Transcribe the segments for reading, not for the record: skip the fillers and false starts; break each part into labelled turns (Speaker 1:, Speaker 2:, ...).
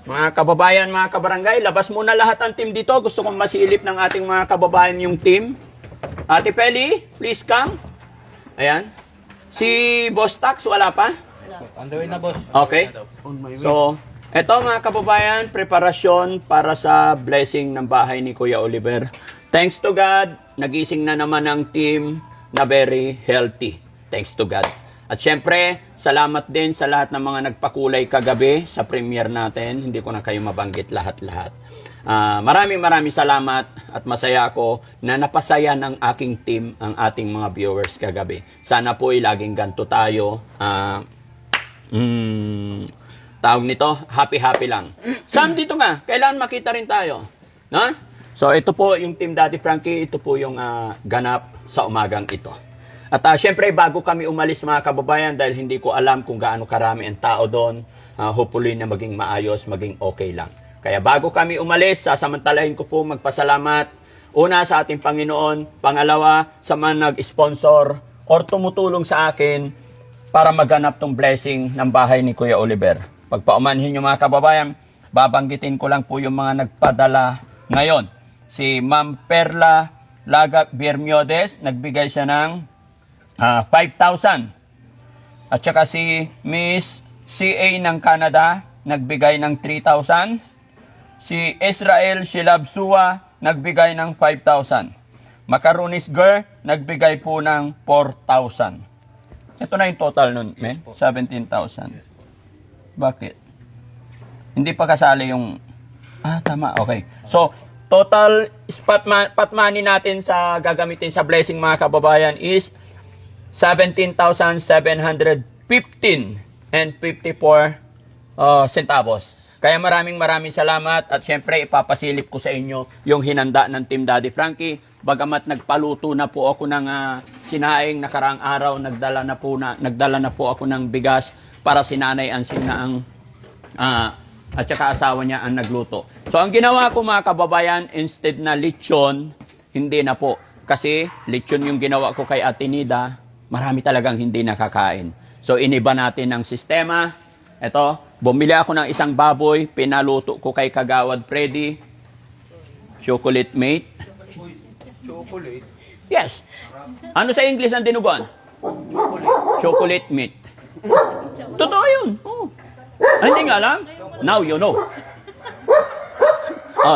Speaker 1: Mga kababayan, mga kabarangay, labas muna lahat ang team dito. Gusto kong masilip ng ating mga kababayan yung team. Ate Feli, please come. Ayan. Si Boss Tax, wala pa?
Speaker 2: On the way na, boss.
Speaker 1: Okay. So, eto mga kababayan, preparasyon para sa blessing ng bahay ni Kuya Oliver. Thanks to God, nagising na naman ang team na very healthy. Thanks to God. At syempre, salamat din sa lahat ng mga nagpakulay kagabi sa premiere natin. Hindi ko na kayo mabanggit lahat-lahat. Maraming salamat at masaya ako na napasaya ng aking team ang ating mga viewers kagabi. Sana po laging ganito tayo. Tawag nito, happy lang. Sam, dito nga, kailangan makita rin tayo. No? So, ito po yung Team Daddy Frankie, ito po yung ganap sa umagang ito. At syempre, bago kami umalis mga kababayan, dahil hindi ko alam kung gaano karami ang tao doon, hopefully na maging maayos, maging okay lang. Kaya bago kami umalis, sasamantalahin ko po magpasalamat. Una sa ating Panginoon, pangalawa sa mga nag-sponsor or tumutulong sa akin para maganap tong blessing ng bahay ni Kuya Oliver. Pagpaumanhin nyo mga kababayan, babanggitin ko lang po yung mga nagpadala ngayon. Si Ma'am Perla Laga Bermiodes, nagbigay siya ng 5,000. At saka si Miss CA ng Canada, nagbigay ng 3,000. Si Israel Shilabsua, nagbigay ng 5,000. Macaronis Girl, nagbigay po ng 4,000. Ito na yung total nun, men? 17,000. Bakit? Hindi pa kasali yung... tama. Okay. So, total pot money natin sa gagamitin sa blessing mga kababayan is 17,715 and 54 centavos. Kaya maraming salamat at syempre ipapasilip ko sa inyo yung hinanda ng Team Daddy Frankie. Bagamat nagpaluto na po ako ng sinaing nakaraang araw, nagdala na po ako ng bigas para si Nanay Ansing na ang at saka asawa niya ang nagluto. So ang ginawa ko mga kababayan, instead na lechon, hindi na po. Kasi lechon yung ginawa ko kay Ate Nida, marami talagang hindi nakakain. So iniba natin ang sistema. Ito, bumili ako ng isang baboy, pinaluto ko kay Kagawad Freddy. Chocolate mate.
Speaker 2: Chocolate?
Speaker 1: Yes. Ano sa English ang dinuguan? Chocolate meat. Totoo yun. Oh. Hindi nga alam? Now you know.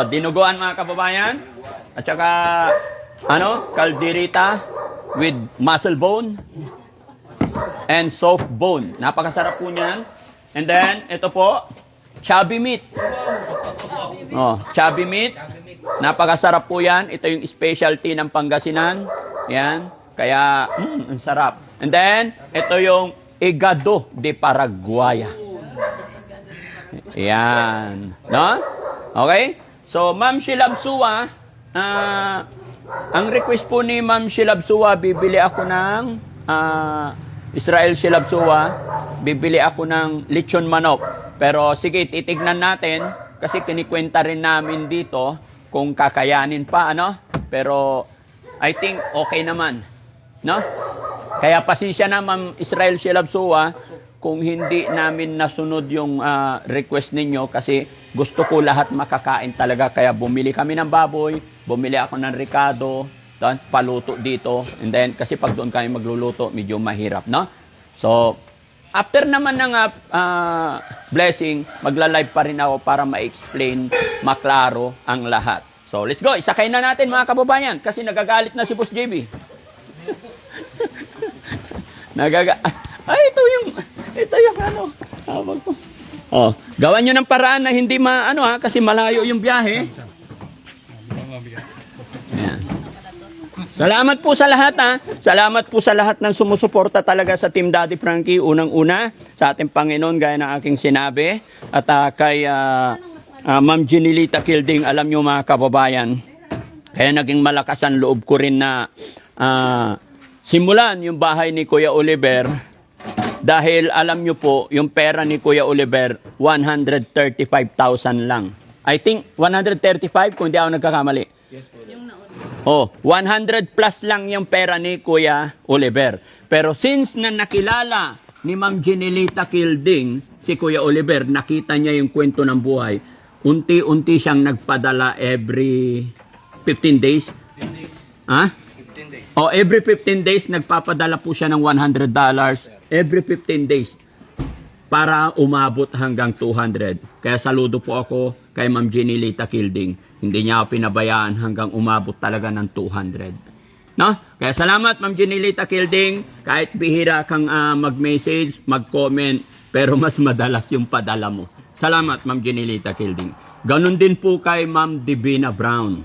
Speaker 1: Dinuguan mga kababayan. At saka, kalderita with muscle bone and soft bone. Napakasarap po niyan. And then, ito po, chubby meat. Chubby meat. Napakasarap po yan. Ito yung specialty ng Pangasinan. Yan. Kaya, ang sarap. And then, ito yung hígado de Paraguaya. Yan. No? Okay? So, Ma'am Shilabsua, ang request po ni Ma'am Shilabsua, bibili ako ng Israel Shilabsua, bibili ako ng lechon manok. Pero sige, titignan natin kasi kinikwenta rin namin dito kung kakayanin pa, Pero I think okay naman, no? Kaya pasensya na Ma'am Israel Shilabsua kung hindi namin nasunod yung request ninyo kasi gusto ko lahat makakain talaga. Kaya bumili kami ng baboy, bumili ako ng ricado, paluto dito. And then, kasi pag doon kami magluluto, medyo mahirap, no? So, after naman ng blessing, magla-live pa rin ako para ma-explain, maklaro ang lahat. So, let's go. Isakay na natin mga kababayan kasi nagagalit na si Boss JB. Ito yung hawag ko. Gawan nyo ng paraan na hindi kasi malayo yung biyahe. Ayan. Salamat po sa lahat Salamat po sa lahat ng sumusuporta talaga sa Team Daddy Frankie. Unang-una sa ating Panginoon gaya ng aking sinabi. At kay Ma'am Ginilita Kilding, alam nyo mga kababayan, kaya naging malakas ang loob ko rin na simulan yung bahay ni Kuya Oliver. Dahil alam nyo po, yung pera ni Kuya Oliver, 135,000 lang. I think 135 kung di ako nagkakamali.
Speaker 2: Yes po.
Speaker 1: 100 plus lang yung pera ni Kuya Oliver. Pero since na nakilala ni Ma'am Ginilita Kilding si Kuya Oliver, nakita niya yung kwento ng buhay. Unti-unti siyang nagpadala every 15 days.
Speaker 2: 15 days.
Speaker 1: Ha?
Speaker 2: 15 days.
Speaker 1: O every 15 days, nagpapadala po siya ng $100 every 15 days para umabot hanggang 200. Kaya saludo po ako kay Ma'am Jenilita Kilding. Hindi niya ako pinabayaan hanggang umabot talaga ng 200. No? Kaya salamat Ma'am Jenilita Kilding. Kahit bihira kang mag-message, mag-comment, pero mas madalas yung padala mo. Salamat Ma'am Jenilita Kilding. Ganon din po kay Ma'am Divina Brown.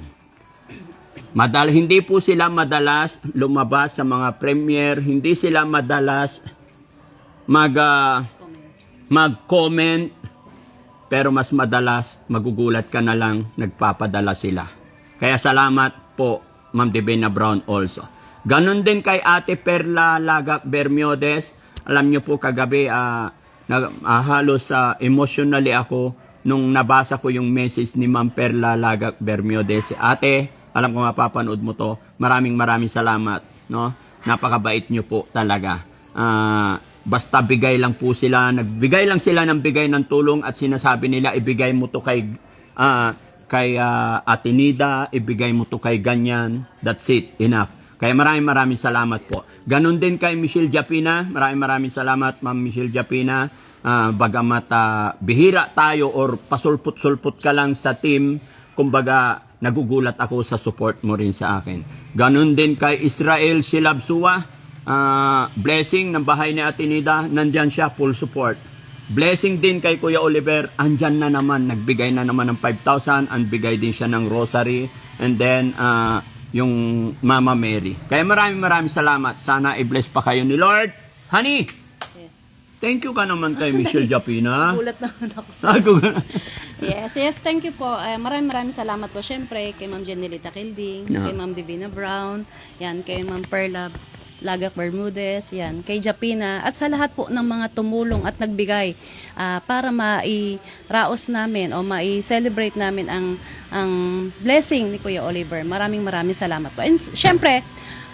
Speaker 1: Hindi po sila madalas lumabas sa mga premiere, hindi sila madalas mag-comment, pero mas madalas magugulat ka na lang nagpapadala sila. Kaya salamat po Ma'am Divina Brown also. Ganon din kay Ate Perla Lagak Bermiodes. Alam niyo po kagabi halos emotionally ako nung nabasa ko yung message ni Ma'am Perla Lagak Bermiodes. Ate, alam ko mapapanood mo to. Maraming salamat, no? Napakabait niyo po talaga. Basta bigay lang po sila, nagbigay lang sila ng bigay ng tulong at sinasabi nila ibigay mo to kay Ate Nida, ibigay mo to kay ganyan. That's it, enough. Kaya maraming salamat po. Ganon din kay Michelle Japina. Maraming salamat Ma'am Michelle Japina. Bagamat bihira tayo or pasulput-sulput ka lang sa team, kumbaga nagugulat ako sa support mo rin sa akin. Ganon din kay Israel Shilabsuwa. Blessing ng bahay ni Ate Nida, nandyan siya, full support. Blessing din kay Kuya Oliver, andyan na naman, nagbigay na naman ng 5,000, and bigay din siya ng rosary, and then yung Mama Mary. Kaya maraming salamat. Sana i-bless pa kayo ni Lord. Honey,
Speaker 3: Yes.
Speaker 1: thank you ka naman kay Michelle Japina.
Speaker 3: Gulat naman ako sa... Yes, thank you po. Maraming salamat po. Siyempre, kay Ma'am Jenilita Kilding,
Speaker 1: Yeah.
Speaker 3: kay Ma'am Divina Brown, yan, kay Ma'am Perla Lagak Bermudez, yan, kay Japina, at sa lahat po ng mga tumulong at nagbigay para mai-raos namin o mai-celebrate namin ang blessing ni Kuya Oliver. Maraming salamat po. And syempre,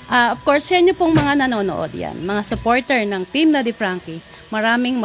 Speaker 3: of course, yan yung pong mga nanonood yan, mga supporter ng Team Daddy Frankie. Maraming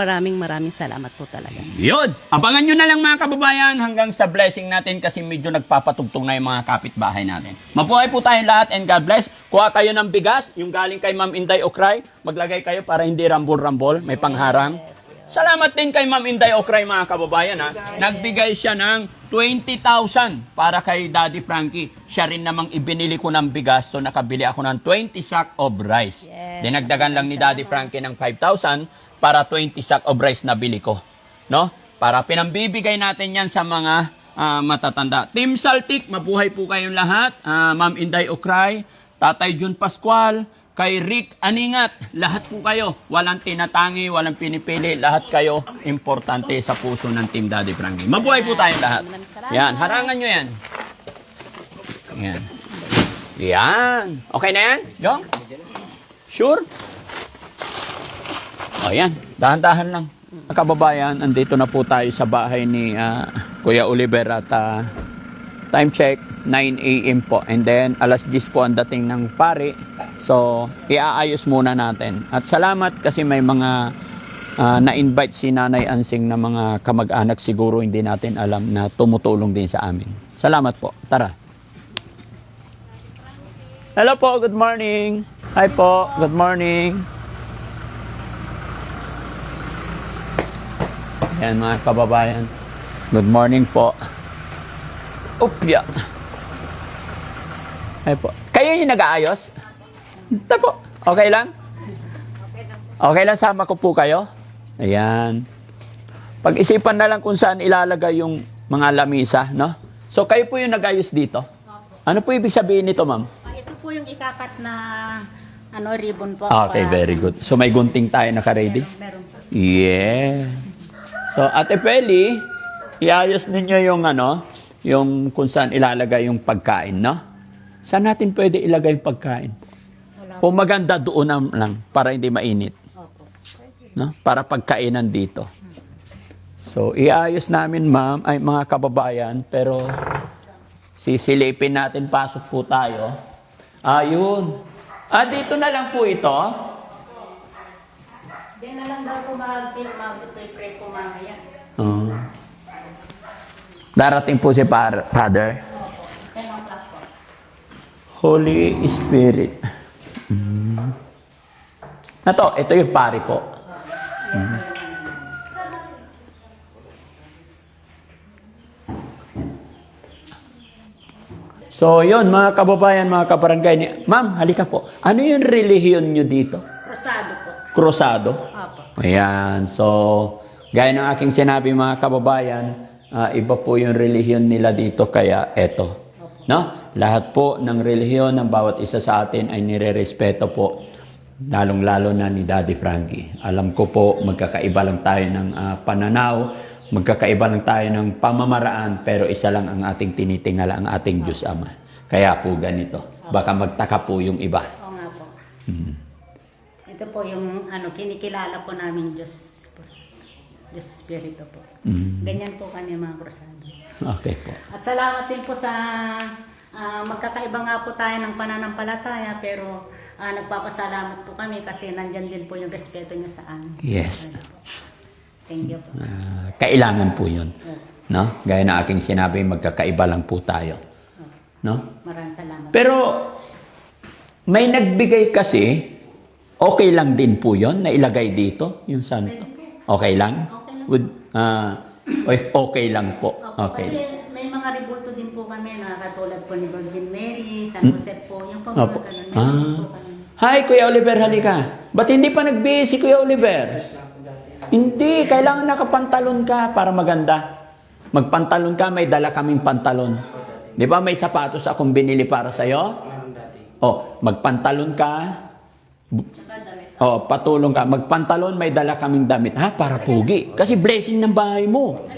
Speaker 3: salamat po talaga.
Speaker 1: Yun. Abangan nyo na lang mga kababayan hanggang sa blessing natin kasi medyo nagpapatugtong na yung mga kapitbahay natin. Mabuhay po tayong lahat and God bless. Kuha kayo ng bigas, yung galing kay Ma'am Inday Okray. Maglagay kayo para hindi rambol-rambol, may pangharang. Salamat din kay Ma'am Inday Okray mga kababayan. Nagbigay siya ng 20,000 para kay Daddy Frankie. Siya rin namang ibinili ko ng bigas, so nakabili ako ng 20 sack of rice.
Speaker 3: Yes,
Speaker 1: Dinagdagan lang ni Daddy Frankie ng 5,000 para 20 sack of rice na bili ko. No? Para pinambibigay natin yan sa mga matatanda. Team Saltik, mabuhay po kayong lahat. Ma'am Inday Okray, Tatay Jun Pascual, kay Rick Aningat, lahat po kayo. Walang tinatangi, walang pinipili. Lahat kayo importante sa puso ng Team Daddy Frankie. Mabuhay po tayong lahat.
Speaker 3: Maraming salamat.
Speaker 1: Yan, harangan nyo yan. Yan. Yan. Okay na yan? Jong? Sure? O yan, dahan-dahan lang. Kababayan, andito na po tayo sa bahay ni Kuya Oliver at time check, 9 a.m. po. And then, alas 10 po ang dating ng pare. So, iaayos muna natin. At salamat kasi may mga na-invite si Nanay Ansing na mga kamag-anak siguro hindi natin alam na tumutulong din sa amin. Salamat po. Tara. Hello po, good morning. Hi po, good morning. Yan mga kababayan. Good morning po. Upya. Ay po. Kayo yung nag-aayos? Ito po. Okay lang? Okay lang sama ko po kayo? Ayan. Pag-isipan na lang kung saan ilalagay yung mga lamisa, no? So kayo po yung nag-ayos dito? Ano po ibig sabihin nito, ma'am?
Speaker 4: Ito po yung ikakat na ribbon po.
Speaker 1: Okay, very good. So may gunting tayo naka-ready?
Speaker 4: Meron po.
Speaker 1: Yeah. So, Ate Peli, iayos ninyo yung yung kung saan ilalagay yung pagkain, no? Saan natin pwede ilagay yung pagkain?
Speaker 4: Wala
Speaker 1: O maganda doon lang para hindi mainit,
Speaker 4: Opo.
Speaker 1: no? Para pagkainan dito. So, iayos namin, ma'am, ay mga kababayan, pero sisilipin natin, pasok po tayo. Ayun. Dito na lang po ito.
Speaker 4: Yan na lang daw po mag-pray po mamaya.
Speaker 1: Oh. Darating po si Father.
Speaker 4: Opo. 10 o'clock po.
Speaker 1: Holy Spirit. Ito yung pari po. So, yun, mga kababayan, mga kabarangay. Ma'am, halika po. Ano yung relihiyon nyo dito?
Speaker 4: Rosado po.
Speaker 1: Krusado?
Speaker 4: Opo.
Speaker 1: Ayan. So, gaya ng aking sinabi, mga kababayan, iba po yung relihiyon nila dito, kaya eto. No? Lahat po ng relihiyon ng bawat isa sa atin ay nire-respeto po, lalong-lalo na ni Daddy Frankie. Alam ko po, magkakaiba lang tayo ng pananaw, magkakaiba lang tayo ng pamamaraan, pero isa lang ang ating tinitingala, ang ating Diyos Ama. Kaya po ganito. Baka magtaka po yung iba.
Speaker 4: Oo nga po. Ito po yung kinikilala po namin Diyos Espiritu po. Ganyan po kami mga krusado.
Speaker 1: Okay po.
Speaker 4: At salamat din po sa magkakaiba nga po tayo ng pananampalataya, pero nagpapasalamat po kami kasi nandyan din po yung respeto niyo sa amin.
Speaker 1: Yes.
Speaker 4: Thank you po.
Speaker 1: Kailangan po yun. No? Gaya na aking sinabi, magkakaiba lang po tayo. No?
Speaker 4: Maraming salamat.
Speaker 1: Pero, may nagbigay kasi, okay lang din po yun na ilagay dito, yung santo. Okay lang? Okay lang po. Okay.
Speaker 4: Kasi may mga ribulto din po kami na katulad po ni Virgin Mary, San Jose po, yung po mga
Speaker 1: Opo.
Speaker 4: ganun. Meron po kami.
Speaker 1: Hi, Kuya Oliver, halika. Ba't hindi pa nagbihis si Kuya Oliver? Hindi, kailangan nakapantalon ka para maganda. Magpantalon ka, may dala kaming pantalon. Di ba may sapatos akong binili para sa'yo? Oh, magpantalon ka. Oh, patulong ka. Magpantalon, may dala kaming damit. Ha? Para pugi. Kasi blessing ng bahay mo.